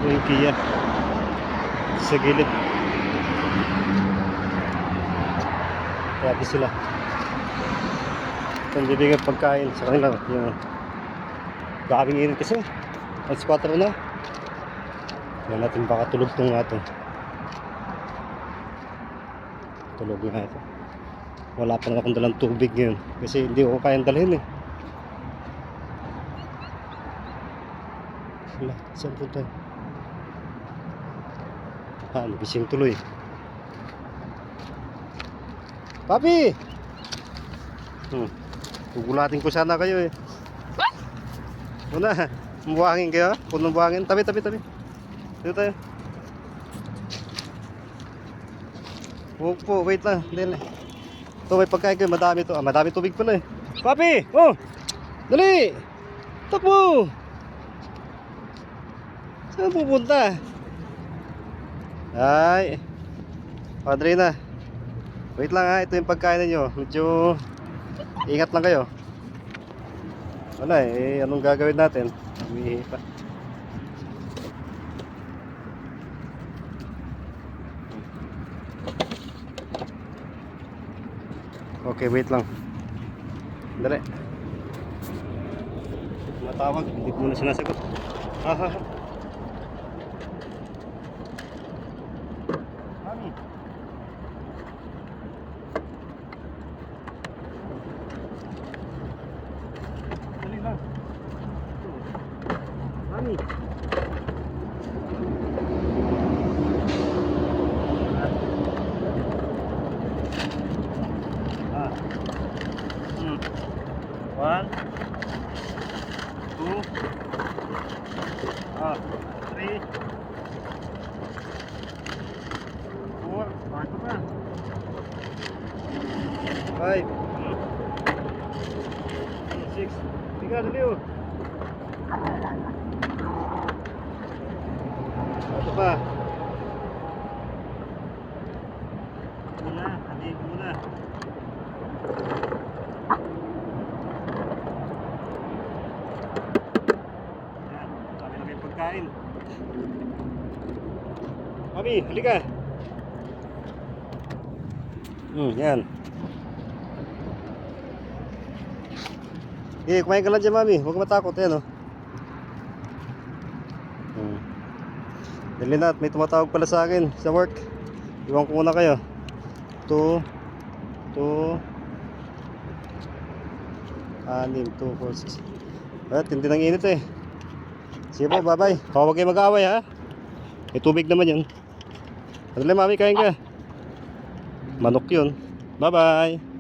yung Kia sa gilid. Kaya sila kung bibigyan pagkain sa kanila yung gabing init kasi alas 4 na. Yan natin baka tulog tong ato. Tulog nga ito. Wala pa naman akong dalang tubig ngayon kasi hindi ko kayang dalhin eh. Wala, saan punta? Nagising tuloy. Papi! Gugulatin ko sana kayo eh. Una, buhangin kayo. Punong buhangin. Tabi. Dito tayo. Huwag po, wait lang. Dali. Ito may pagkain kayo. Madami to. Madami tubig pala eh. Papi! Oh! Dali! Takbo! Saan pupunta? Ay. Padre na. Wait lang ha. Ito yung pagkain ninyo. Medyo ingat lang kayo. Wala eh. Anong gagawin natin? Umihi pa. Okay, wait lang. Dali. Matawag. Hindi ko muna sinasagot. Mami. Dali lang. Mami. One, two, three, four, five, six. Tiga dulu. Satu pa. Muna, hatiin muna. Kain. Mami, halika. Yan. Kumain ka lang dyan, Mami. Huwag matakot, yan, oh. Dali na, at may tumatawag pala sa akin sa work. Iwan ko muna kayo. 2 6 tindi ng init eh. Sige po, bye-bye. Huwag kayo mag-aaway ha. May tubig naman yun. Madali, Mami, kain ka. Manok yun. Bye-bye.